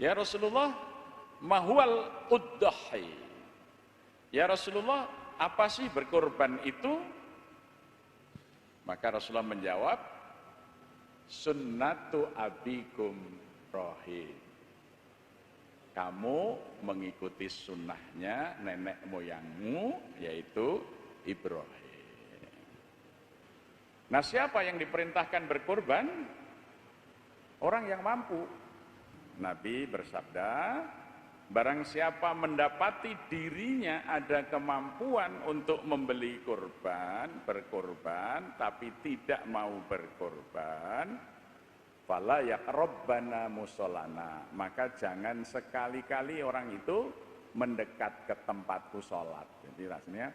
Ya Rasulullah, mahwal uddahi. Ya Rasulullah, apa sih berkorban itu? Maka Rasulullah menjawab, sunnatu abikum Ibrahim. Kamu mengikuti sunnahnya nenek moyangmu, yaitu Ibrahim. Nah, siapa yang diperintahkan berkorban? Orang yang mampu. Nabi bersabda, barang siapa mendapati dirinya ada kemampuan untuk membeli berkorban, tapi tidak mau berkorban, fala yaqrabbana musholana, maka jangan sekali-kali orang itu mendekat ke tempatku sholat. Jadi rasanya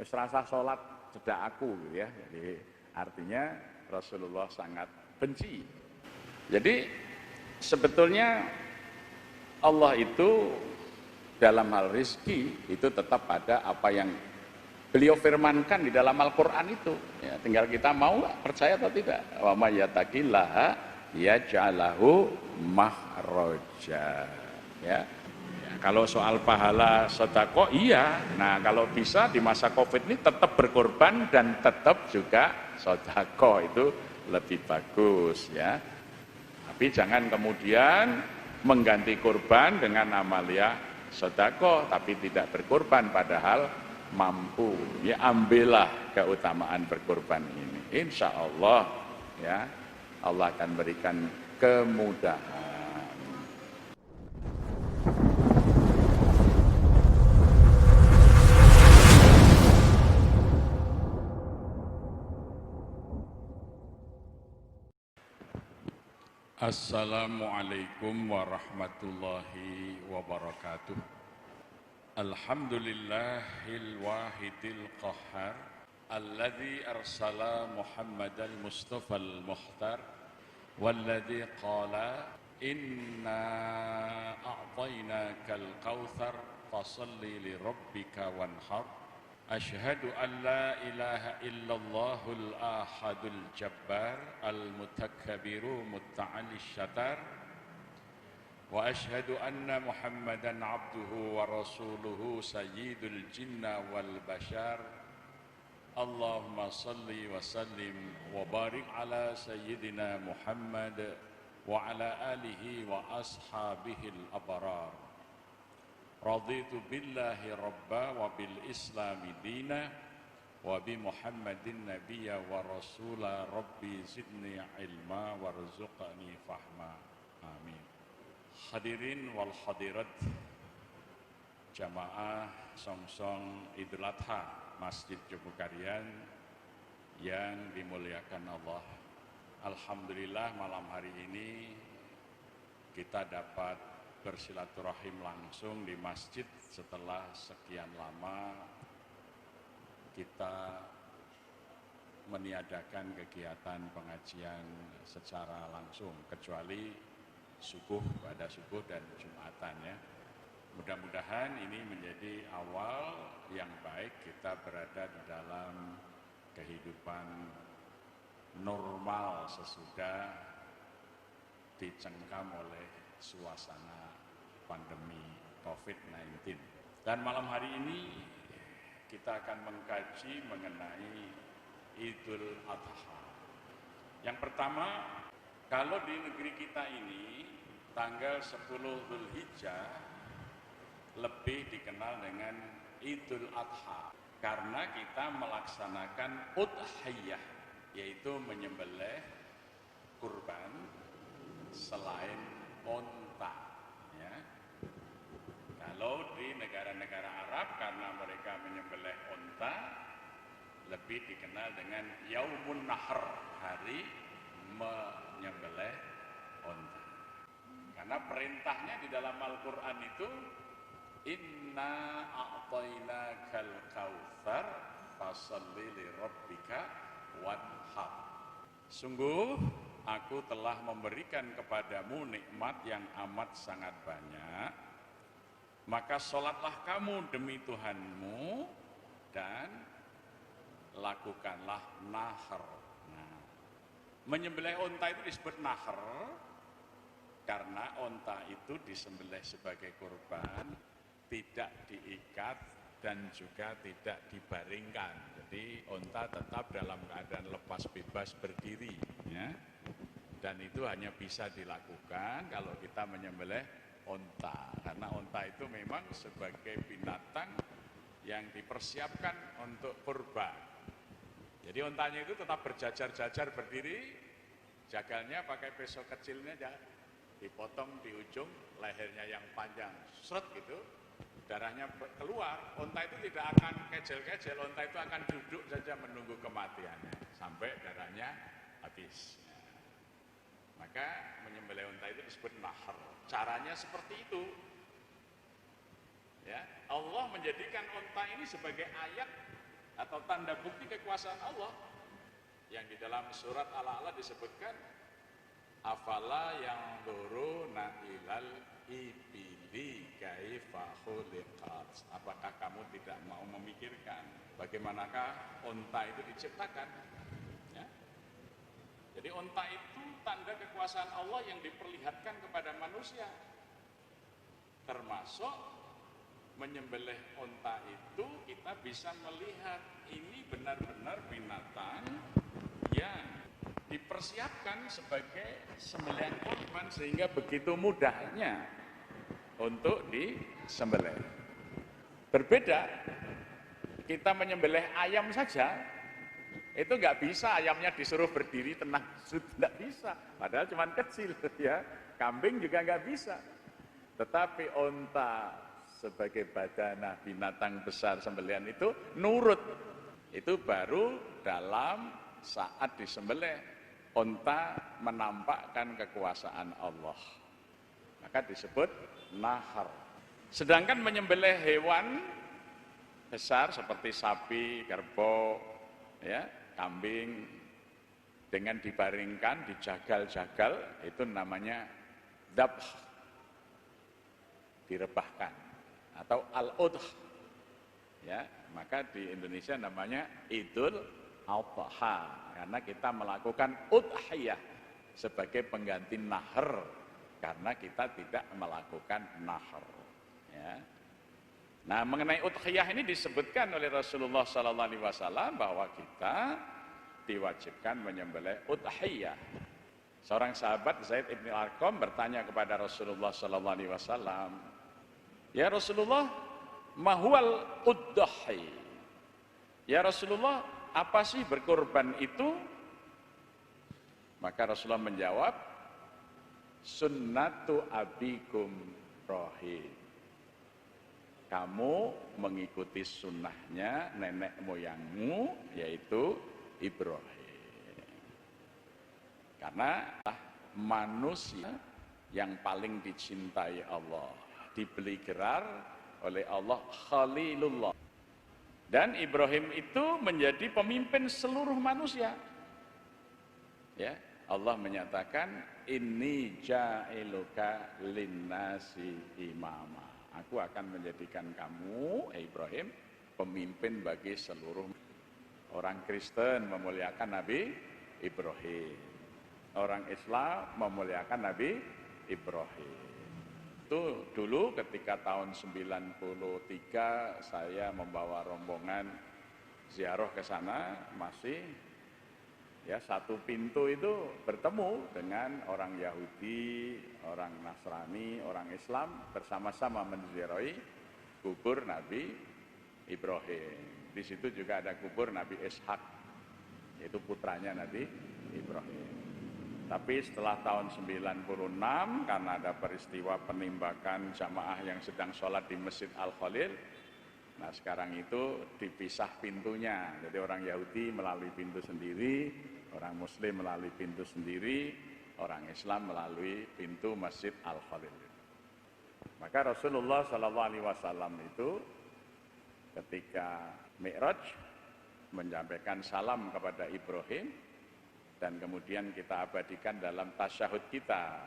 serasa sholat cedak aku, gitu ya. Jadi artinya Rasulullah sangat benci. Jadi sebetulnya Allah itu dalam hal rizki itu tetap ada apa yang beliau firmankan di dalam Al-Quran itu. Ya, tinggal kita mau percaya atau tidak. Wa may yattaqillaha yaj'alahu makhraja. Ya. Kalau soal pahala sedekah, iya. Nah, kalau bisa di masa Covid ini tetap berkorban dan tetap juga sedekah, itu lebih bagus, ya. Tapi jangan kemudian mengganti korban dengan amalia sedekah tapi tidak berkorban padahal mampu. Ya, ambillah keutamaan berkorban ini. Insya Allah, ya, Allah akan berikan kemudahan. Assalamualaikum warahmatullahi wabarakatuh. Alhamdulillahil wahidil qahhar alladzi arsala Muhammadal Mustafal Mukhtar walladzi qala inna a'tainakal kautsar fasalli li rabbika wanhar. Asyhadu an la ilaha illallahul ahadul jabbar al-mutakabbiru mutta'alis syatar wa asyhadu anna Muhammadan abduhu wa rasuluhu sayyidul jinna wal bashar. Allahumma salli wa sallim wa barik ala sayyidina Muhammad wa ala alihi wa ashabihil abrar. Raditu billahi rabba wa bil islami dina wa bi Muhammadin nabiyya wa rasula rabbi zidni ilma warzuqni fahma. Amin. Hadirin wal hadirat jamaah songsong Idul Adha Masjid Jogokarian yang dimuliakan Allah. Alhamdulillah malam hari ini kita dapat bersilaturahim langsung di masjid setelah sekian lama kita meniadakan kegiatan pengajian secara langsung kecuali subuh, pada subuh dan Jumatan, ya. Mudah-mudahan ini menjadi awal yang baik kita berada di dalam kehidupan normal sesudah dicengkam oleh suasana pandemi COVID-19. Dan malam hari ini kita akan mengkaji mengenai Idul Adha. Yang pertama, kalau di negeri kita ini tanggal 10 Dzulhijjah lebih dikenal dengan Idul Adha karena kita melaksanakan udhiyah, yaitu menyembelih kurban selain onta, ya. Kalau di negara-negara Arab karena mereka menyembelih onta lebih dikenal dengan Yaumun Nahr, hari menyembelih onta. Karena perintahnya di dalam Al-Quran itu inna a'tainakal kautsar fasalli li rabbika wanhar. Sungguh aku telah memberikan kepadamu nikmat yang amat sangat banyak, maka sholatlah kamu demi Tuhanmu dan lakukanlah nahr. Nah, menyembelih unta itu disebut nahr Karena onta itu disembelih sebagai kurban, tidak diikat dan juga tidak dibaringkan. Jadi onta tetap dalam keadaan lepas bebas berdiri, ya. Dan itu hanya bisa dilakukan kalau kita menyembelih onta, karena onta itu memang sebagai binatang yang dipersiapkan untuk kurban. Jadi ontanya itu tetap berjajar-jajar berdiri, jagalnya pakai pisau kecilnya aja, dipotong di ujung, lehernya yang panjang, seret gitu, darahnya keluar. Onta itu tidak akan kejel-kejel, onta itu akan duduk saja menunggu kematiannya sampai darahnya habis. Maka menyembelih onta itu disebut nahar. Caranya seperti itu. Ya, Allah menjadikan onta ini sebagai ayat atau tanda bukti kekuasaan Allah yang di dalam surat Al-A'la disebutkan, afala yang duruna ilal ibili kaifa khuliqat. Apakah kamu tidak mau memikirkan bagaimanakah onta itu diciptakan? Ya. Jadi onta itu tanda kekuasaan Allah yang diperlihatkan kepada manusia. Termasuk menyembelih onta itu kita bisa melihat ini benar-benar binatang yang dipersiapkan sebagai sembelihan kurban sehingga begitu mudahnya untuk disembelih. Berbeda kita menyembelih ayam saja, itu nggak bisa ayamnya disuruh berdiri tenang, nggak bisa. Padahal cuma kecil, ya. Kambing juga nggak bisa. Tetapi onta sebagai badanah binatang besar sembelihan itu nurut. Itu baru dalam saat disembelih onta menampakkan kekuasaan Allah. Maka disebut nahar. Sedangkan menyembelih hewan besar seperti sapi, kerbau, ya, kambing dengan dibaringkan, dijagal-jagal, itu namanya dzabh, direbahkan atau al-udh. Ya, maka di Indonesia namanya Idul Adha karena kita melakukan udhiyah sebagai pengganti nahar karena kita tidak melakukan nahar. Ya. Nah, mengenai udhiyah ini disebutkan oleh Rasulullah SAW bahwa kita diwajibkan menyembelih udhiyah. Seorang sahabat Zaid ibn Arqam bertanya kepada Rasulullah SAW, ya Rasulullah, mahwal udhahi? Ya Rasulullah, apa sih berkorban itu? Maka Rasulullah menjawab, sunnatu abikum Ibrahim. Kamu mengikuti sunnahnya nenek moyangmu, yaitu Ibrahim. Karena manusia yang paling dicintai Allah, diberi gerar oleh Allah Khalilullah. Dan Ibrahim itu menjadi pemimpin seluruh manusia. Ya, Allah menyatakan inni ja'iluka linnasi imama. Aku akan menjadikan kamu, Ibrahim, pemimpin bagi seluruh orang Kristen memuliakan Nabi Ibrahim. Orang Islam memuliakan Nabi Ibrahim. Itu dulu ketika tahun 93 saya membawa rombongan ziarah ke sana, masih ya satu pintu itu bertemu dengan orang Yahudi, orang Nasrani, orang Islam bersama-sama menziarahi kubur Nabi Ibrahim. Di situ juga ada kubur Nabi Ishak, yaitu putranya Nabi Ibrahim. Tapi setelah tahun 96 karena ada peristiwa penembakan jamaah yang sedang sholat di Masjid Al-Khalil, nah sekarang itu dipisah pintunya. Jadi orang Yahudi melalui pintu sendiri, orang Muslim melalui pintu sendiri, orang Islam melalui pintu Masjid Al-Khalil. Maka Rasulullah SAW itu ketika Mi'raj menyampaikan salam kepada Ibrahim, dan kemudian kita abadikan dalam tasyahud kita,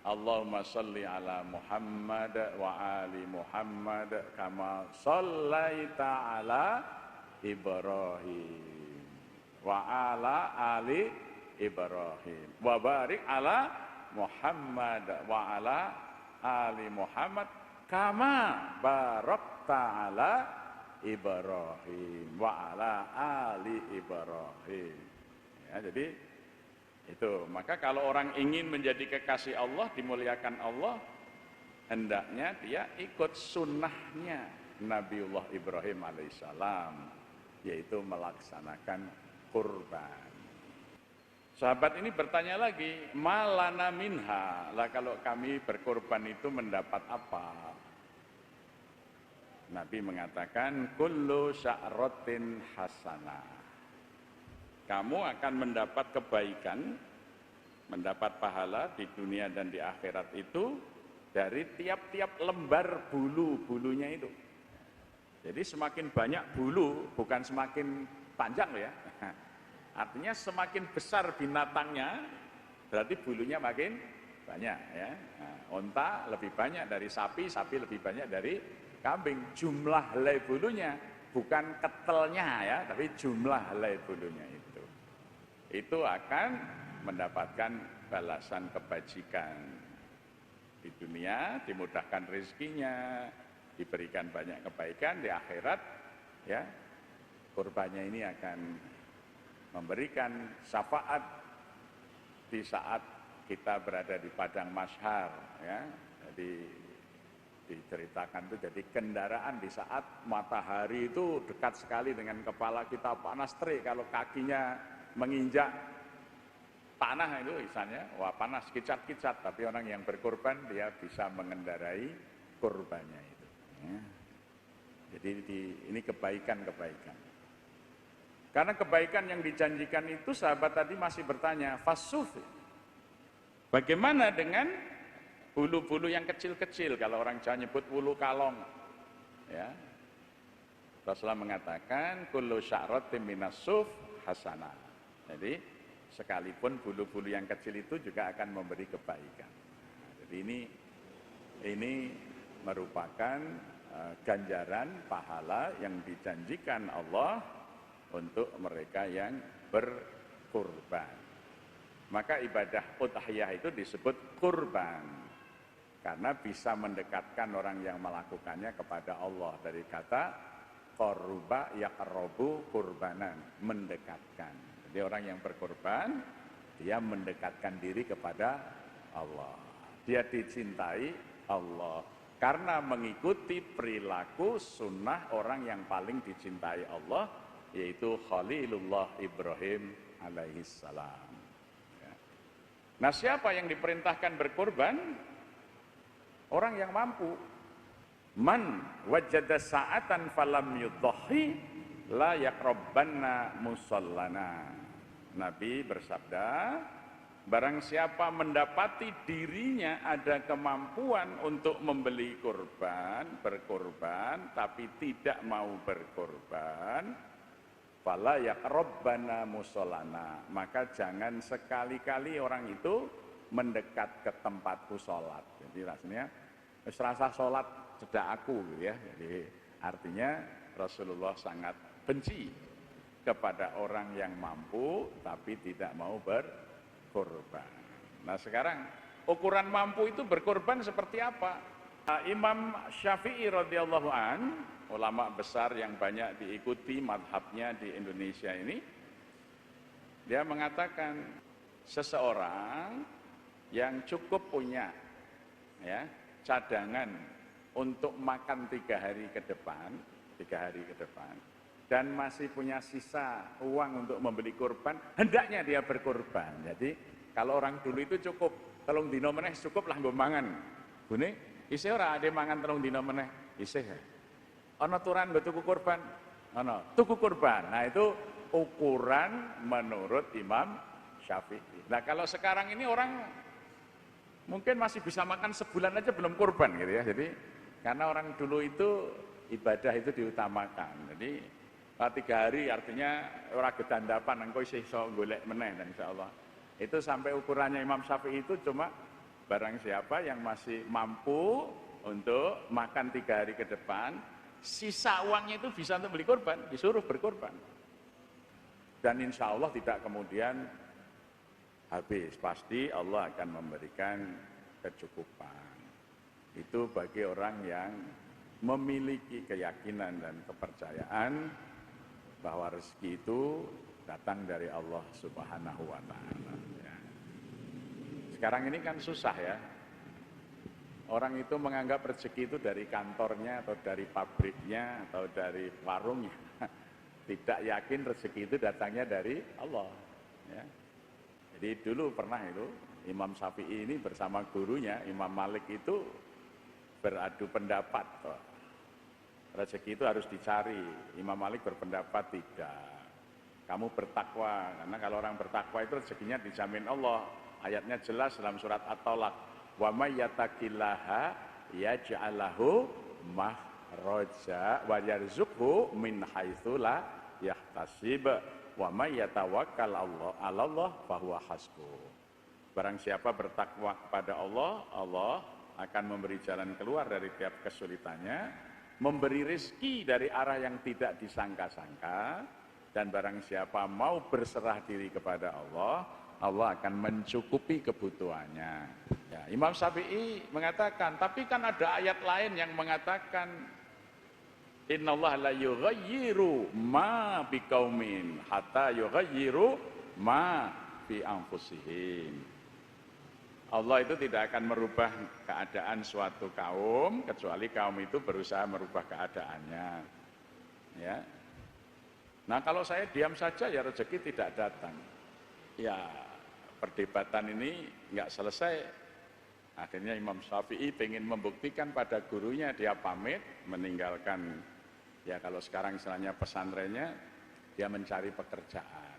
Allahumma sholli ala Muhammad wa ali Muhammad kama shallaita ala Ibrahim wa ala ali Ibrahim wa barik ala Muhammad wa ala ali Muhammad kama barakta ala Ibrahim wa ala ali Ibrahim. Ya, jadi itu. Maka kalau orang ingin menjadi kekasih Allah, dimuliakan Allah, hendaknya dia ikut sunnahnya Nabiullah Ibrahim alaihissalam, yaitu melaksanakan kurban. Sahabat ini bertanya lagi, malana minha, lah kalau kami berkorban itu mendapat apa? Nabi mengatakan, kullu sya'ratin hasanah. Kamu akan mendapat kebaikan, mendapat pahala di dunia dan di akhirat itu dari tiap-tiap lembar bulu-bulunya itu. Jadi semakin banyak bulu, bukan semakin panjang loh ya. Artinya semakin besar binatangnya, berarti bulunya makin banyak ya. Nah, onta lebih banyak dari sapi, sapi lebih banyak dari kambing. Jumlah helai bulunya, bukan ketelnya ya, tapi jumlah helai bulunya itu. Itu akan mendapatkan balasan kebajikan. Di dunia dimudahkan rezekinya, diberikan banyak kebaikan, di akhirat ya kurbannya ini akan memberikan syafaat di saat kita berada di padang mahsyar ya. Jadi diceritakan itu jadi kendaraan di saat matahari itu dekat sekali dengan kepala kita, panas terik, kalau kakinya menginjak tanah itu misalnya, wah panas kicat-kicat, tapi orang yang berkorban dia bisa mengendarai kurbannya itu ya. Jadi ini kebaikan-kebaikan. Karena kebaikan yang dijanjikan itu, sahabat tadi masih bertanya, fasuf, bagaimana dengan bulu-bulu yang kecil-kecil? Kalau orang Jawa nyebut bulu kalong ya. Rasulullah mengatakan kullu sya'ratin minasuf hasanah. Jadi sekalipun bulu-bulu yang kecil itu juga akan memberi kebaikan. Nah, jadi ini merupakan ganjaran pahala yang dijanjikan Allah untuk mereka yang berkurban. Maka ibadah udhiyah itu disebut kurban karena bisa mendekatkan orang yang melakukannya kepada Allah, dari kata qaruba yaqrabu kurbanan, mendekatkan. Jadi orang yang berkurban dia mendekatkan diri kepada Allah. Dia dicintai Allah karena mengikuti perilaku sunnah orang yang paling dicintai Allah, yaitu Khalilullah Ibrahim alaihissalam. Ya. Nah, siapa yang diperintahkan berkorban? Orang yang mampu. Man wajada sa'atan falam yudhahi la yaqrabbanna musallana. Nabi bersabda, barang siapa mendapati dirinya ada kemampuan untuk membeli kurban, berkorban, tapi tidak mau berkorban, fala yaqrabbana musallana, maka jangan sekali-kali orang itu mendekat ke tempatku sholat. Jadi rasanya serasa sholat cedak aku gitu ya. Jadi artinya Rasulullah sangat benci kepada orang yang mampu tapi tidak mau berkorban. Nah, sekarang ukuran mampu itu berkorban seperti apa? Imam Syafi'i radhiyallahu an, ulama besar yang banyak diikuti madhabnya di Indonesia ini, dia mengatakan seseorang yang cukup punya ya cadangan untuk makan 3 hari ke depan, dan masih punya sisa uang untuk membeli kurban, hendaknya dia berkurban. Jadi kalau orang dulu itu cukup telung dino meneh cukup lah nggo mangan. Gune isih ora ade mangan telung dino meneh, isih. Ana turan nggo tuku kurban, ana tuku kurban. Nah, itu ukuran menurut Imam Syafi'i. Nah, kalau sekarang ini orang mungkin masih bisa makan sebulan aja belum kurban gitu ya. Jadi karena orang dulu itu ibadah itu diutamakan. Jadi 3 hari artinya ora gedandapan, engko isih iso golek meneh dan insyaallah. Itu sampai ukurannya Imam Syafi'i itu cuma barang siapa yang masih mampu untuk makan 3 hari ke depan, sisa uangnya itu bisa untuk beli kurban, disuruh berkurban. Dan insya Allah tidak kemudian habis. Pasti Allah akan memberikan kecukupan. Itu bagi orang yang memiliki keyakinan dan kepercayaan bahwa rezeki itu datang dari Allah Subhanahu wa Ta'ala. Ya. Sekarang ini kan susah ya. Orang itu menganggap rezeki itu dari kantornya atau dari pabriknya atau dari warungnya. Tidak yakin rezeki itu datangnya dari Allah. Ya. Jadi dulu pernah itu Imam Syafi'i ini bersama gurunya Imam Malik itu beradu pendapat. Rezeki itu harus dicari. Imam Malik berpendapat tidak. Kamu bertakwa, karena kalau orang bertakwa itu rezekinya dijamin Allah. Ayatnya jelas dalam surat At-Tolak. Wa may yattaqillaha yaj'al lahu makhraja wa yarzuqhu min haitsu la yahtasib. Wa may yatawakkal 'ala Allah fahuwa hasbuh. Barang siapa bertakwa kepada Allah, Allah akan memberi jalan keluar dari tiap kesulitannya, memberi rezeki dari arah yang tidak disangka-sangka, dan barang siapa mau berserah diri kepada Allah, Allah akan mencukupi kebutuhannya. Ya, Imam Syafi'i mengatakan, tapi kan ada ayat lain yang mengatakan innallaha la yughayyiru ma biqaumin hatta yughayyiru ma bi anfusihim. Allah itu tidak akan merubah keadaan suatu kaum kecuali kaum itu berusaha merubah keadaannya. Ya. Nah, kalau saya diam saja ya rezeki tidak datang. Ya, perdebatan ini nggak selesai. Akhirnya Imam Syafi'i ingin membuktikan pada gurunya, dia pamit meninggalkan, ya kalau sekarang istilahnya pesantrennya, dia mencari pekerjaan.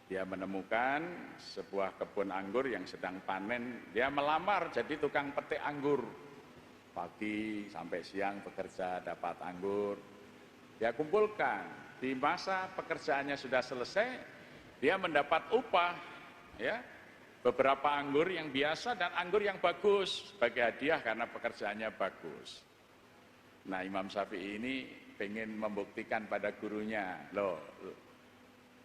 Dia menemukan sebuah kebun anggur yang sedang panen. Dia melamar jadi tukang petik anggur. Pagi sampai siang bekerja, dapat anggur. Dia kumpulkan. Di masa pekerjaannya sudah selesai, dia mendapat upah. Ya, beberapa anggur yang biasa dan anggur yang bagus sebagai hadiah karena pekerjaannya bagus. Nah, Imam Syafi'i ini pengen membuktikan pada gurunya, loh,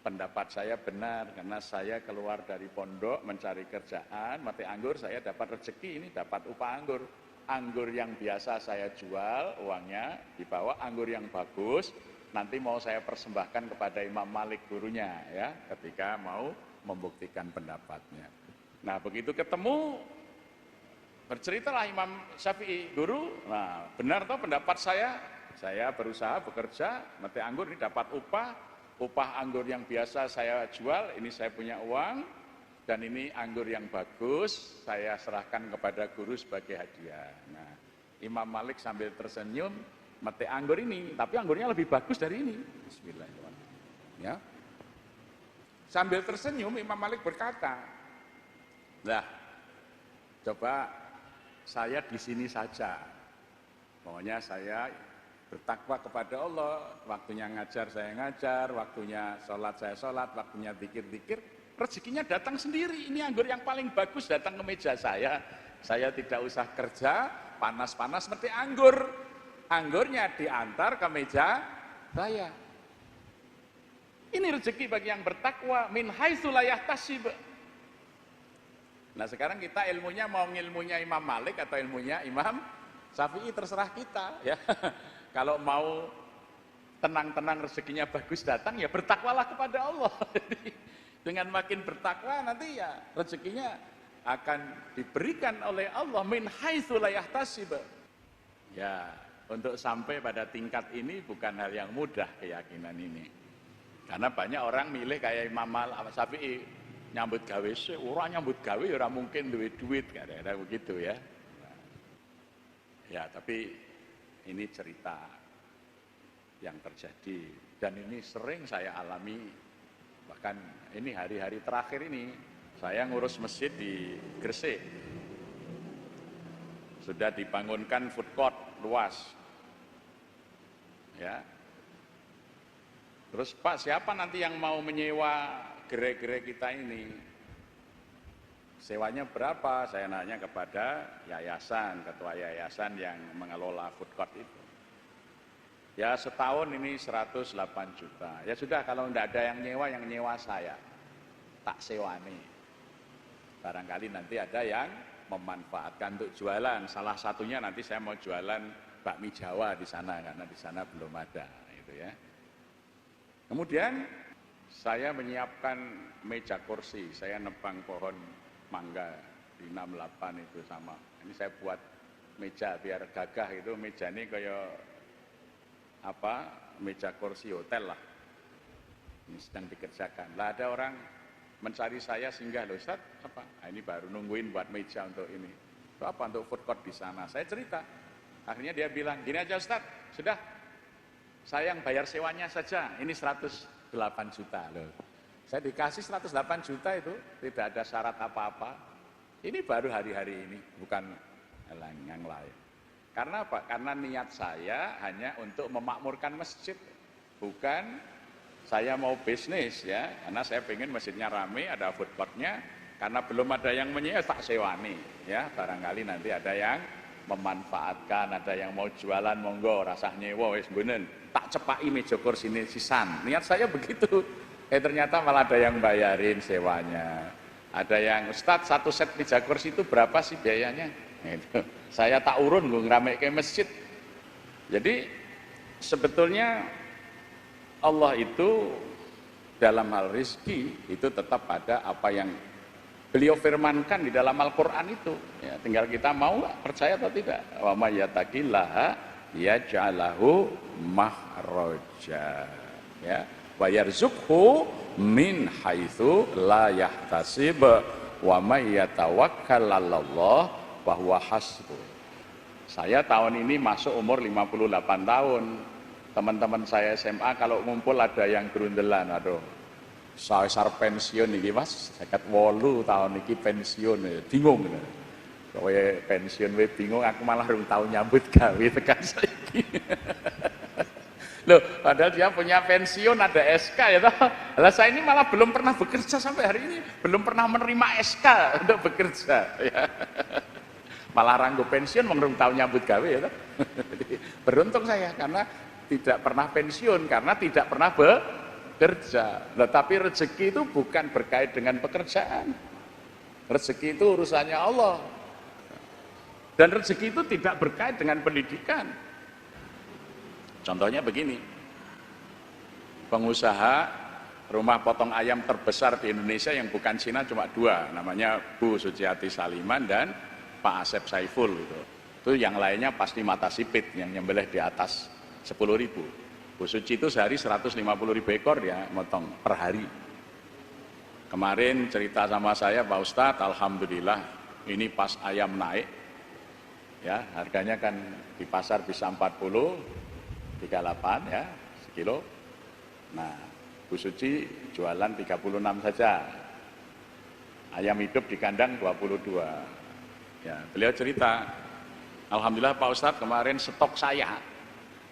pendapat saya benar karena saya keluar dari pondok mencari kerjaan, mati anggur saya dapat rezeki, ini dapat upah anggur. Anggur yang biasa saya jual, uangnya dibawa, anggur yang bagus nanti mau saya persembahkan kepada Imam Malik gurunya ya, ketika mau membuktikan pendapatnya. Nah, begitu ketemu berceritalah Imam Syafi'i, guru, nah benar toh pendapat saya berusaha bekerja, mati anggur ini dapat upah anggur yang biasa saya jual, ini saya punya uang, dan ini anggur yang bagus, saya serahkan kepada guru sebagai hadiah. Nah, Imam Malik sambil tersenyum, mati anggur ini, tapi anggurnya lebih bagus dari ini. Bismillahirrahmanirrahim. Ya. Sambil tersenyum, Imam Malik berkata, lah, coba saya di sini saja. Pokoknya saya bertakwa kepada Allah, waktunya ngajar saya ngajar, waktunya sholat saya sholat, waktunya zikir-zikir, rezekinya datang sendiri. Ini anggur yang paling bagus datang ke meja saya tidak usah kerja, panas-panas seperti anggur. Anggurnya diantar ke meja saya. Ini rezeki bagi yang bertakwa, min haitsu la yahtasib. Nah, sekarang kita ilmunya mau ilmunya Imam Malik atau ilmunya Imam Syafi'i, terserah kita ya. Kalau mau tenang-tenang rezekinya bagus datang, ya bertakwalah kepada Allah. Dengan makin bertakwa nanti ya rezekinya akan diberikan oleh Allah min haitsu la yahtasib. Ya, untuk sampai pada tingkat ini bukan hal yang mudah keyakinan ini. Karena banyak orang milih kayak Imam Syafi'i, nyambut gawe sih, orang nyambut gawe ya ora mungkin duwe duit, kadang-kadang begitu ya. Ya, tapi ini cerita yang terjadi dan ini sering saya alami, bahkan ini hari-hari terakhir ini saya ngurus masjid di Gresik, sudah dibangunkan food court luas ya. Terus Pak, siapa nanti yang mau menyewa gerai-gerai kita ini, sewanya berapa? Saya nanya kepada yayasan, ketua yayasan yang mengelola food court itu. Ya setahun ini 108 juta. Ya sudah, kalau tidak ada yang nyewa saya. tak sewani. Barangkali nanti ada yang memanfaatkan untuk jualan. Salah satunya nanti saya mau jualan bakmi Jawa di sana karena di sana belum ada, gitu ya. Kemudian saya menyiapkan meja kursi. Saya nebang pohon mangga di 68 itu sama. Ini saya buat meja biar gagah itu. Meja ini kayak apa? Meja kursi hotel lah. Ini sedang dikerjakan. Lah ada orang mencari saya singgah, loh Ustaz, apa? Nah, ini baru nungguin buat meja untuk ini. Itu apa? Untuk food court di sana. Saya cerita. Akhirnya dia bilang, gini aja Ustaz, sudah. Saya yang bayar sewanya saja. Ini 108 juta loh. Saya dikasih 108 juta itu tidak ada syarat apa-apa. Ini baru hari-hari ini, bukan yang lain. Karena apa? Karena niat saya hanya untuk memakmurkan masjid, bukan saya mau bisnis ya. Karena saya pengen masjidnya rame, ada food courtnya. Karena belum ada yang menyewa, tak sewani ya. Barangkali nanti ada yang memanfaatkan, ada yang mau jualan, monggo rasah nyewa wis nggunen. Tak cepai meja kursi ini sisan. Niat saya begitu. Ternyata malah ada yang bayarin sewanya. Ada yang, Ustadz, satu set meja kursi itu berapa sih biayanya? Gitu. Saya tak urun, gue ngeramai ke masjid. Jadi sebetulnya Allah itu dalam hal rizki itu tetap ada apa yang beliau firmankan di dalam Al-Quran itu. Ya, tinggal kita mau percaya atau tidak. Wa may yattaqillaha yaj'alahu mahraja. Ya. Wa yarzuqhu min haitsu la yahtasib wa may yatawakkal 'alallah fa huwa hasbuh. Saya tahun ini masuk umur 58 tahun. Teman-teman saya SMA kalau ngumpul ada yang gerundelan, aduh. Saya pensiun iki Mas, 58 tahun iki pensiun, bingung. Kowe pensiun we bingung, aku malah rung tau nyambut gawe tekan saiki. Loh, padahal dia punya pensiun, ada SK ya toh. Lah saya ini malah belum pernah bekerja sampai hari ini, belum pernah menerima SK untuk bekerja ya. Malah ranggo pensiun mengrung tahu nyambut gawe ya toh. Beruntung saya karena tidak pernah pensiun, karena tidak pernah bekerja. Nah, tapi rezeki itu bukan berkait dengan pekerjaan. Rezeki itu urusannya Allah. Dan rezeki itu tidak berkait dengan pendidikan. Contohnya begini, pengusaha rumah potong ayam terbesar di Indonesia yang bukan Cina cuma dua, namanya Bu Suciati Saliman dan Pak Asep Saiful gitu. Itu yang lainnya pasti mata sipit yang nyembelih di atas 10.000. Bu Suci itu sehari 150.000 ekor ya motong per hari. Kemarin cerita sama saya Pak Ustadz, alhamdulillah ini pas ayam naik ya, harganya kan di pasar bisa 40, 38 ya sekilo. Nah, Bu Suci jualan 36 saja. Ayam hidup di kandang 22. Ya, beliau cerita, alhamdulillah Pak Ustadz kemarin stok saya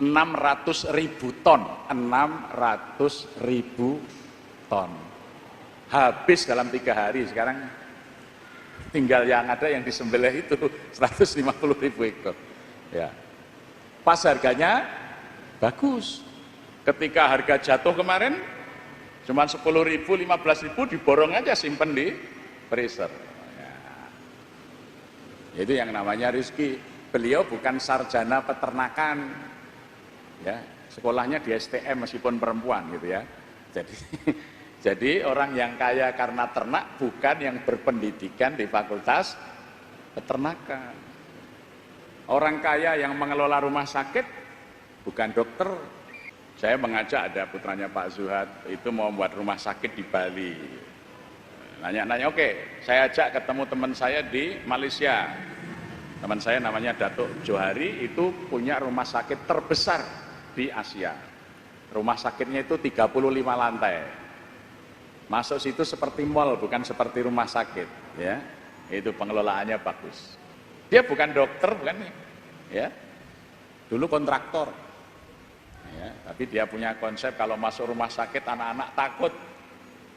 600.000 ton. 600.000 ton. Habis dalam 3 hari. Sekarang tinggal yang ada yang disembelih itu 150.000 ekor. Ya. Pas harganya bagus. Ketika harga jatuh kemarin cuma 10.000, 15.000 diborong aja simpen di freezer. Ya. Itu yang namanya rezeki. Beliau bukan sarjana peternakan. Ya, sekolahnya di STM meskipun perempuan gitu ya. Jadi orang yang kaya karena ternak bukan yang berpendidikan di fakultas peternakan. Orang kaya yang mengelola rumah sakit bukan dokter. Saya mengajak ada putranya Pak Zuhad itu mau buat rumah sakit di Bali. Nanya-nanya, oke, saya ajak ketemu teman saya di Malaysia. Teman saya namanya Datuk Johari itu punya rumah sakit terbesar di Asia. Rumah sakitnya itu 35 lantai. Masuk situ seperti mall, bukan seperti rumah sakit, ya. Itu pengelolaannya bagus. Dia bukan dokter, bukan ya. Dulu kontraktor. Ya, tapi dia punya konsep kalau masuk rumah sakit anak-anak takut.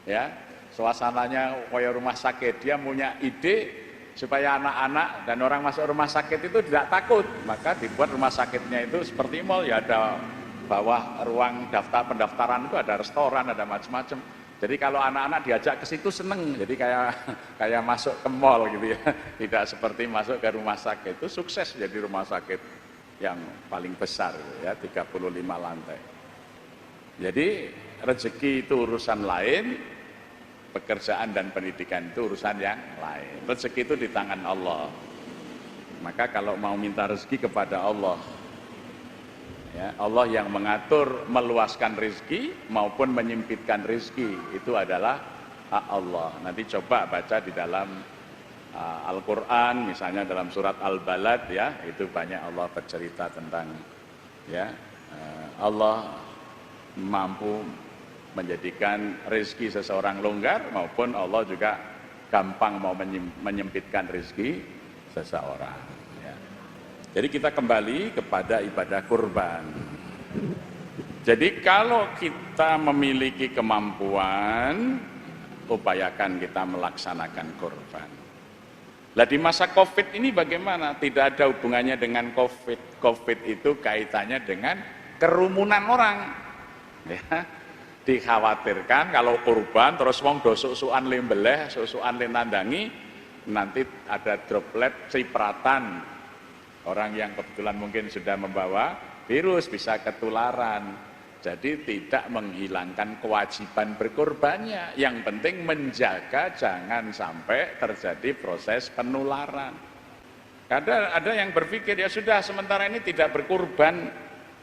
Ya, suasananya kayak rumah sakit. Dia punya ide supaya anak-anak dan orang masuk rumah sakit itu tidak takut. Maka dibuat rumah sakitnya itu seperti mall, ya ada bawah ruang pendaftaran itu ada restoran, ada macam-macam. Jadi kalau anak-anak diajak ke situ seneng, jadi kayak masuk ke mall gitu ya, tidak seperti masuk ke rumah sakit. Itu sukses jadi rumah sakit yang paling besar gitu ya, 35 lantai. Jadi rezeki itu urusan lain, pekerjaan dan pendidikan itu urusan yang lain. Rezeki itu di tangan Allah. Maka kalau mau minta rezeki kepada Allah, ya, Allah yang mengatur meluaskan rezeki maupun menyempitkan rezeki, itu adalah hak Allah. Nanti coba baca di dalam Al-Quran, misalnya dalam surat Al-Balad ya, itu banyak Allah bercerita tentang ya Allah mampu menjadikan rezeki seseorang longgar, maupun Allah juga gampang mau menyempitkan rezeki seseorang. Jadi kita kembali kepada ibadah kurban. Jadi kalau kita memiliki kemampuan, upayakan kita melaksanakan kurban. Lah di masa Covid ini bagaimana? Tidak ada hubungannya dengan Covid. Covid itu kaitannya dengan kerumunan orang. Ya. Dikhawatirkan kalau kurban terus wong do susukan lembeleh, susukan nandangi, nanti ada droplet cipratan. Orang yang kebetulan mungkin sudah membawa virus bisa ketularan. Jadi tidak menghilangkan kewajiban berkorbannya. Yang penting menjaga jangan sampai terjadi proses penularan. Ada yang berpikir ya sudah sementara ini tidak berkorban,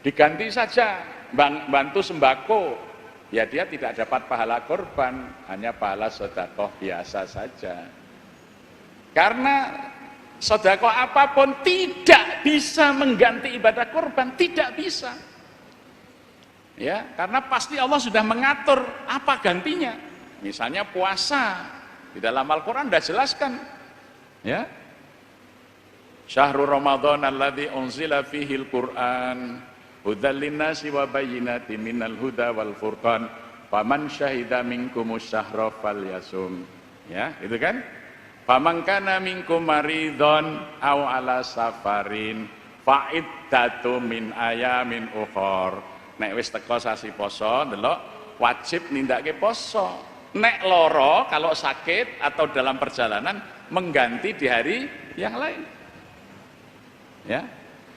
diganti saja bantu sembako. Ya dia tidak dapat pahala korban, hanya pahala sedekah biasa saja. Karena sedekah apapun tidak bisa mengganti ibadah kurban, tidak bisa. Ya, karena pasti Allah sudah mengatur apa gantinya. Misalnya puasa, di dalam Al-Qur'an sudah jelaskan. Ya. Syahrul Ramadan alladzi unzila fihil Qur'an hudzal linnasi wa bayyinatin minal huda wal furqan faman syahida minkumus syahra falyasum. Ya, itu kan? Faman kana minkum maridon aw ala safarin fa'iddatu min ayamin ukhor. Nek wis teko sasi poso ndelok wajib nindakake poso. Nek loro kalau sakit atau dalam perjalanan mengganti di hari yang lain. Ya.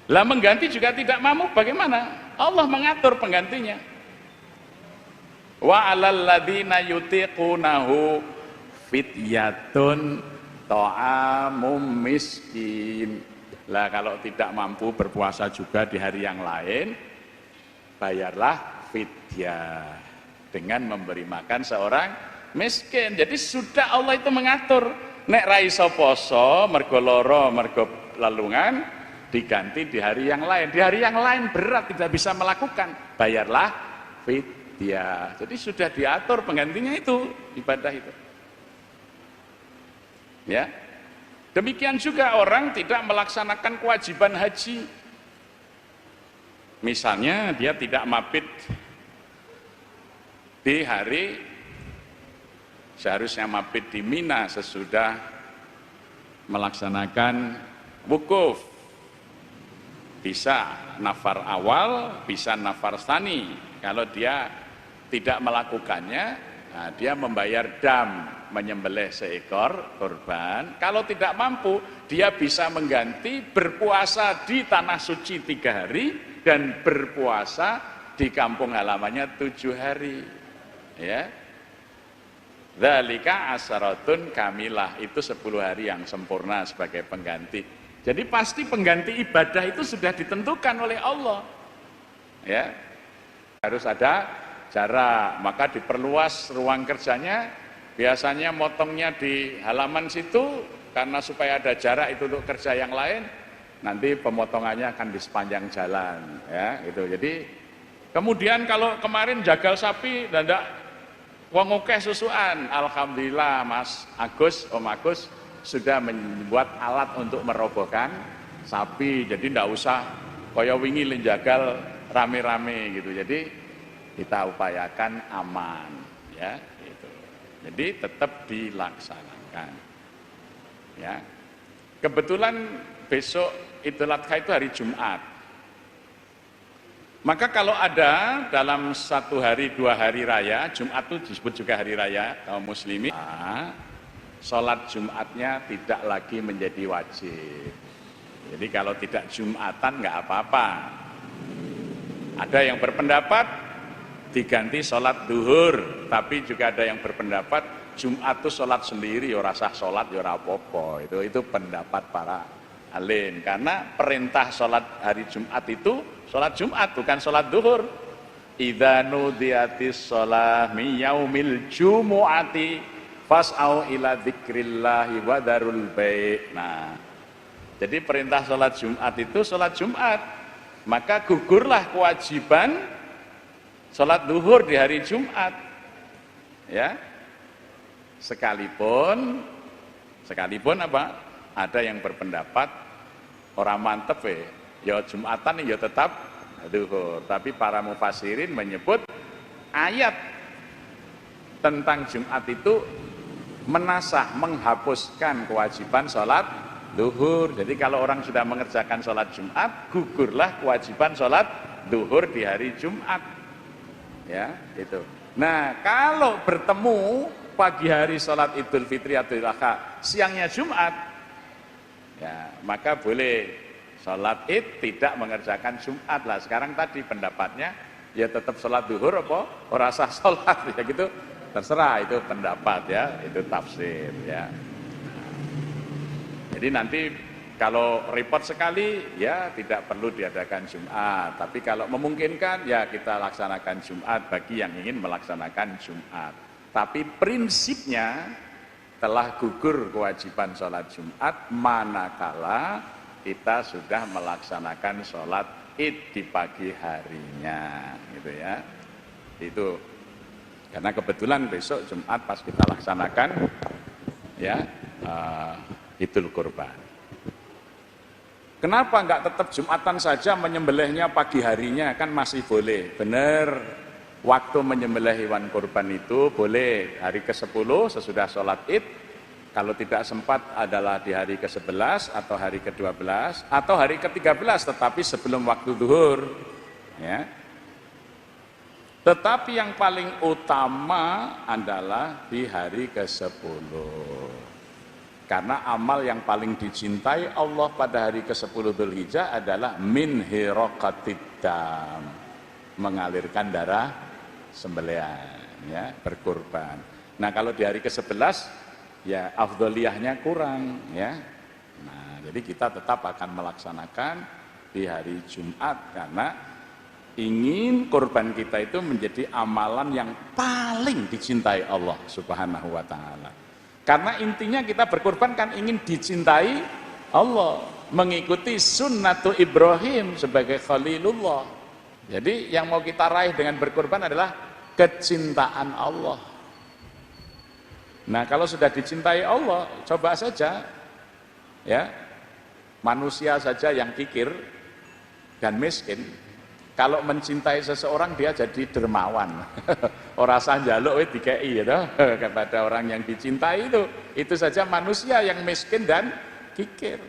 Lah mengganti juga tidak mampu bagaimana? Allah mengatur penggantinya. Wa 'alal ladzina yutiqunahu fidyatun ta'amum miskin. Lah kalau tidak mampu berpuasa juga di hari yang lain, bayarlah fidyah dengan memberi makan seorang miskin. Jadi sudah Allah itu mengatur. Nek ra iso poso mergo lara, mergo lalungan, diganti di hari yang lain. Di hari yang lain berat tidak bisa melakukan, bayarlah fidyah. Jadi sudah diatur penggantinya itu ibadah itu. Ya. Demikian juga orang tidak melaksanakan kewajiban haji. Misalnya dia tidak mabit di hari seharusnya mabit di Mina sesudah melaksanakan wukuf. Bisa nafar awal, bisa nafar tsani. Kalau dia tidak melakukannya, nah dia membayar dam, menyembelih seekor korban. Kalau tidak mampu, dia bisa mengganti berpuasa di tanah suci 3 hari dan berpuasa di kampung halamannya 7 hari. Ya, dzalika asyaratun kamilah, itu 10 hari yang sempurna sebagai pengganti. Jadi pasti pengganti ibadah itu sudah ditentukan oleh Allah. Ya, harus ada jarak, maka diperluas ruang kerjanya. Biasanya motongnya di halaman situ karena supaya ada jarak itu untuk kerja yang lain. Nanti pemotongannya akan di sepanjang jalan, ya, gitu. Jadi kemudian kalau kemarin jagal sapi dan ndak wong akeh susuan, alhamdulillah Mas Agus, Om Agus sudah membuat alat untuk merobohkan sapi. Jadi ndak usah kaya wingi lenjagal rame-rame gitu. Jadi kita upayakan aman, ya. Jadi tetap dilaksanakan. Ya. Kebetulan besok Idul Adha itu hari Jumat. Maka kalau ada dalam 1 hari 2 hari raya, Jumat itu disebut juga hari raya kaum muslimin, sholat Jumatnya tidak lagi menjadi wajib. Jadi kalau tidak Jumatan nggak apa-apa. Ada yang berpendapat diganti sholat duhur, tapi juga ada yang berpendapat Jumat itu sholat sendiri, ya rasa sholat ya apa-apa. Itu pendapat para alim, karena perintah sholat hari Jumat itu sholat Jumat, bukan sholat duhur. Idza nudiyatis shalah min yaumil jumu'ati fas'au ila dzikrillahi wa dzarul bai'. Nah, jadi perintah sholat Jumat itu sholat Jumat, maka gugurlah kewajiban sholat duhur di hari Jumat, ya. Sekalipun apa? Ada yang berpendapat orang mantep ya Jumatan ya tetap duhur. Tapi para mufassirin menyebut ayat tentang Jumat itu menasah, menghapuskan kewajiban sholat duhur. Jadi kalau orang sudah mengerjakan sholat Jumat, gugurlah kewajiban sholat duhur di hari Jumat. Ya, itu. Nah, kalau bertemu pagi hari sholat Idul Fitri atau Idul Adha, siangnya Jumat, ya maka boleh sholat Id tidak mengerjakan Jumat lah. Sekarang tadi pendapatnya ya tetap sholat duhur apa ora sah sholat, ya gitu, terserah, itu pendapat ya, itu tafsir ya. Jadi nanti kalau repot sekali ya tidak perlu diadakan Jumat, tapi kalau memungkinkan ya kita laksanakan Jumat bagi yang ingin melaksanakan Jumat. Tapi prinsipnya telah gugur kewajiban sholat Jumat manakala kita sudah melaksanakan sholat Id di pagi harinya, gitu ya. Itu karena kebetulan besok Jumat pas kita laksanakan ya Idul Kurban. Kenapa enggak tetap Jumatan saja menyembelihnya pagi harinya, kan masih boleh. Benar, waktu menyembelih hewan kurban itu boleh hari ke-10 sesudah sholat Id. Kalau tidak sempat adalah di hari ke-11 atau hari ke-12 atau hari ke-13, tetapi sebelum waktu duhur, ya. Tetapi yang paling utama adalah di hari ke-10. Karena amal yang paling dicintai Allah pada hari ke-10 Dzulhijjah adalah min hiraqatid dam, mengalirkan darah sembelihan, ya, berkurban. Nah, kalau di hari ke-11 ya afdholiyahnya kurang, ya. Nah, jadi kita tetap akan melaksanakan di hari Jumat karena ingin kurban kita itu menjadi amalan yang paling dicintai Allah Subhanahu wa taala. Karena intinya kita berkurban kan ingin dicintai Allah, mengikuti sunnatu Ibrahim sebagai Khalilullah. Jadi yang mau kita raih dengan berkurban adalah kecintaan Allah. Nah, kalau sudah dicintai Allah, coba saja ya, manusia saja yang kikir dan miskin, kalau mencintai seseorang dia jadi dermawan. Ora sah njaluk wis dikeki ya kepada orang yang dicintai itu saja manusia yang miskin dan kikir.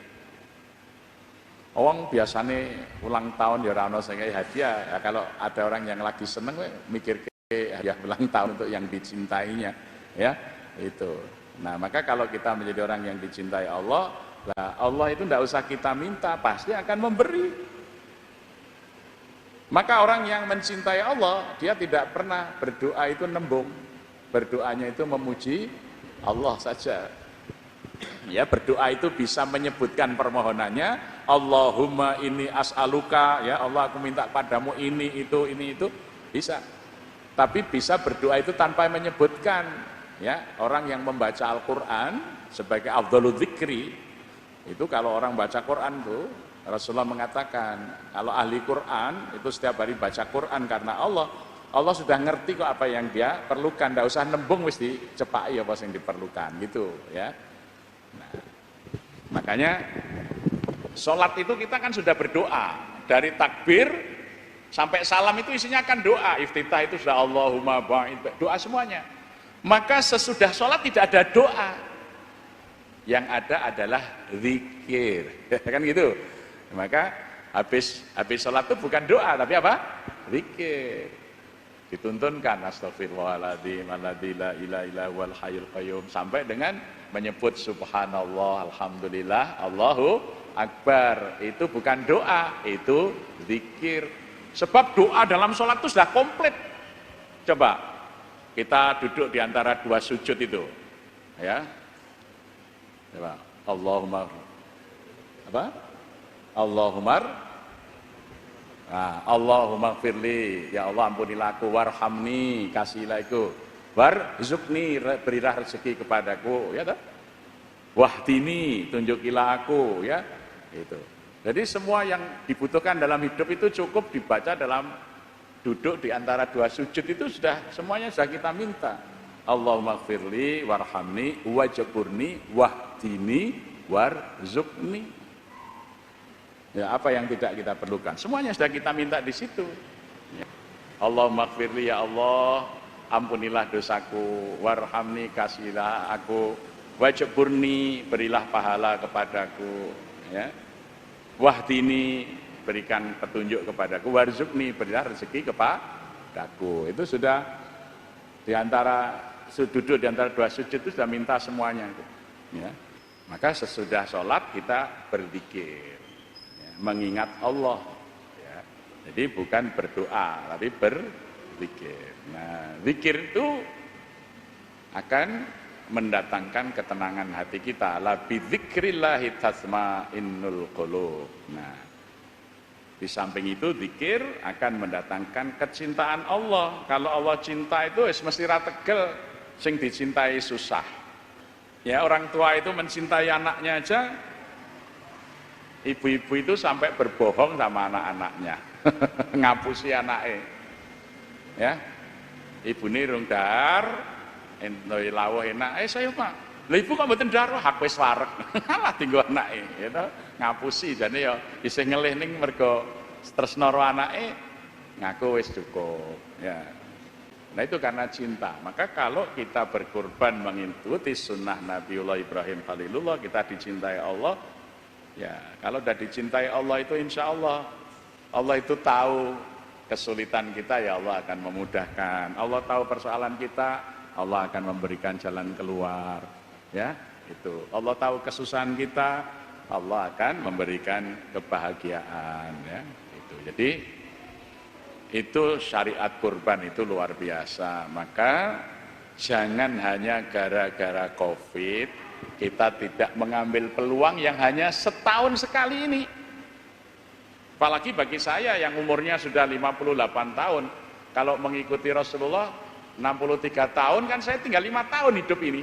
Wong biasanya ulang tahun ya ora ono sing hadiah. Ya, kalau ada orang yang lagi seneng mikir hadiah ulang tahun untuk yang dicintainya, ya. Itu. Nah, maka kalau kita menjadi orang yang dicintai Allah, Allah itu tidak usah kita minta, pasti akan memberi. Maka orang yang mencintai Allah, dia tidak pernah berdoa itu nembung. Berdoanya itu memuji Allah saja. Ya, berdoa itu bisa menyebutkan permohonannya, Allahumma inni as'aluka, ya Allah aku minta padamu ini itu bisa. Tapi bisa berdoa itu tanpa menyebutkan, ya. Orang yang membaca Al-Qur'an sebagai afdhalul dzikri, itu kalau orang baca Quran tuh Rasulullah mengatakan, kalau ahli Quran itu setiap hari baca Quran karena Allah sudah ngerti kok apa yang dia perlukan, tidak usah nembung wis dicepaki apa yang diperlukan, gitu ya. Nah, makanya sholat itu kita kan sudah berdoa dari takbir sampai salam itu isinya kan doa, iftitah itu sudah Allahumma ba'id, doa semuanya. Maka sesudah sholat tidak ada doa, yang ada adalah zikir, kan gitu. Maka Habis sholat itu bukan doa, tapi apa? Zikir. Dituntunkan astagfirullahaladzim, alladzi la ilaha illa huwal hayyul qayyum, sampai dengan menyebut subhanallah, alhamdulillah, Allahu akbar. Itu bukan doa, itu zikir. Sebab doa dalam sholat itu sudah komplit. Coba kita duduk di antara dua sujud itu, ya. Coba Allahumma apa? Allahumma firli, ya Allah ampunilah aku, warhamni, kasihlah aku, warzukni, berilah rezeki kepadaku, ya toh? Wahdini, tunjukilah aku, ya. Itu. Jadi semua yang dibutuhkan dalam hidup itu cukup dibaca dalam duduk di antara dua sujud itu semuanya sudah kita minta. Allahumma firli, warhamni, wajburni, wahdini, warzukni. Ya, apa yang tidak kita perlukan, semuanya sudah kita minta di situ. Ya. Allahumma gfirli, ya Allah, ampunilah dosaku, warhamni, kasihlah aku, wajburni, berilah pahala kepadaku, ya. Wahdini, berikan petunjuk kepadaku, warzukni, berilah rezeki kepadaku. Itu sudah di antara duduk di antara dua sujud itu sudah minta semuanya. Ya. Maka sesudah sholat kita berzikir. Mengingat Allah, ya. Jadi bukan berdoa tapi berzikir. Nah, zikir itu akan mendatangkan ketenangan hati kita. La bi dzikrillahi tatma'innul qulub. Nah, di samping itu zikir akan mendatangkan kecintaan Allah. Kalau Allah cinta itu mesti ra tegel, sing dicintai susah. Ya, orang tua itu mencintai anaknya aja. Ibu-ibu itu sampai berbohong sama anak-anaknya, ngapusi anaknya, ya. Ibu ini rung dar, entoi lawuh enak, saya pak, lah ibu kok mboten dar, hak wis wareg, lah tinggal anaknya, gitu, ngapusi, jadi ya isih ngelih ning mergo tresna karo anaknya, ngaku wis cukup, ya. Nah itu karena cinta. Maka kalau kita berkorban mengikuti sunnah Nabiullah Ibrahim Khalilullah, kita dicintai Allah. Ya, kalau sudah dicintai Allah itu insya Allah itu tahu kesulitan kita, ya Allah akan memudahkan. Allah tahu persoalan kita, Allah akan memberikan jalan keluar. Ya, itu. Allah tahu kesusahan kita, Allah akan memberikan kebahagiaan. Ya, itu. Jadi itu syariat kurban itu luar biasa. Maka jangan hanya gara-gara COVID kita tidak mengambil peluang yang hanya setahun sekali ini. Apalagi bagi saya yang umurnya sudah 58 tahun, kalau mengikuti Rasulullah 63 tahun, kan saya tinggal 5 tahun hidup ini.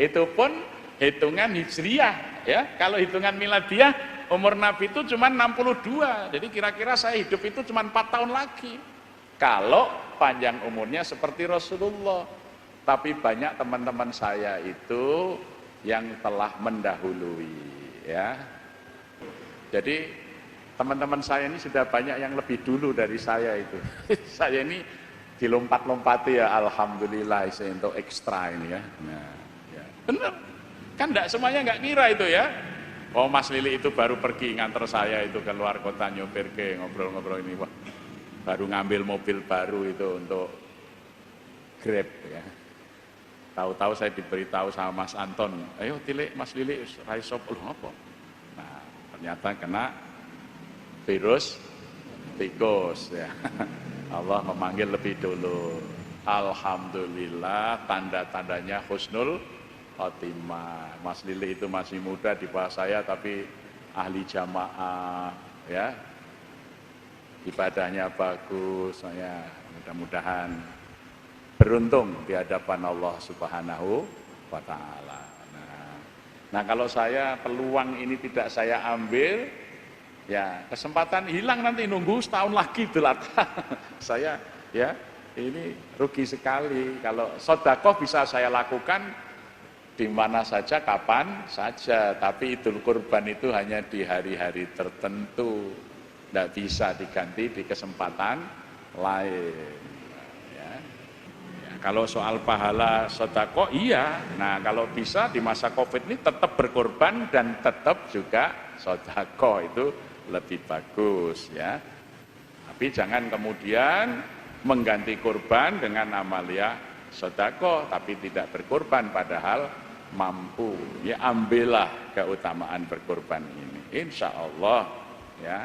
Itu pun hitungan hijriah, ya. Kalau hitungan miladiah, umur Nabi itu cuma 62. Jadi kira-kira saya hidup itu cuma 4 tahun lagi. Kalau panjang umurnya seperti Rasulullah. Tapi banyak teman-teman saya itu yang telah mendahului, ya. Jadi teman-teman saya ini sudah banyak yang lebih dulu dari saya itu. Saya ini dilompat-lompati, ya, alhamdulillah, saya untuk ekstra ini, ya. Nah, ya. Benar. Kan enggak semuanya enggak kira itu, ya. Oh, Mas Lili itu baru pergi nganter saya itu ke luar kota nyopir ke ngobrol-ngobrol ini, wah. Baru ngambil mobil baru itu untuk Grab, ya. Tahu-tahu saya diberitahu sama Mas Anton, ayo tilik Mas Lili rai sop apa? Nah, ternyata kena virus tikus, ya. Allah memanggil lebih dulu. Alhamdulillah, tanda-tandanya husnul khotimah. Mas Lili itu masih muda di bawah saya, tapi ahli jamaah, ya. Ibadahnya bagus, saya mudah-mudahan beruntung di hadapan Allah Subhanahu wa Ta'ala. Nah, kalau saya peluang ini tidak saya ambil, ya kesempatan hilang, nanti nunggu setahun lagi Idul Adha. Saya, ya, ini rugi sekali. Kalau sedekah bisa saya lakukan di mana saja, kapan saja, tapi Idul Kurban itu hanya di hari-hari tertentu, tidak bisa diganti di kesempatan lain. Kalau soal pahala sedekah, iya. Nah, kalau bisa di masa Covid ini tetap berkorban dan tetap juga sedekah, itu lebih bagus ya. Tapi jangan kemudian mengganti korban dengan amalia sedekah tapi tidak berkorban padahal mampu. Ya, ambillah keutamaan berkorban ini. Insya Allah ya,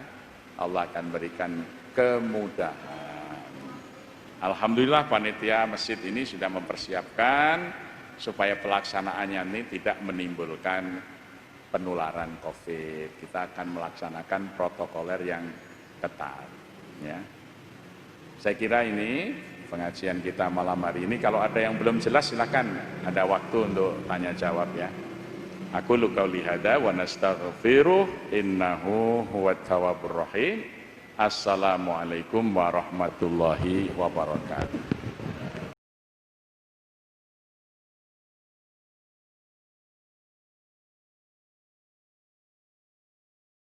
Allah akan berikan kemudahan. Alhamdulillah panitia masjid ini sudah mempersiapkan supaya pelaksanaannya ini tidak menimbulkan penularan COVID. Kita akan melaksanakan protokoler yang ketat. Ya. Saya kira ini pengajian kita malam hari ini. Kalau ada yang belum jelas silakan, ada waktu untuk tanya jawab ya. Aku qauli hadza wa nastaghfiruh innahu huwat tawwabur rahim. Assalamualaikum warahmatullahi wabarakatuh.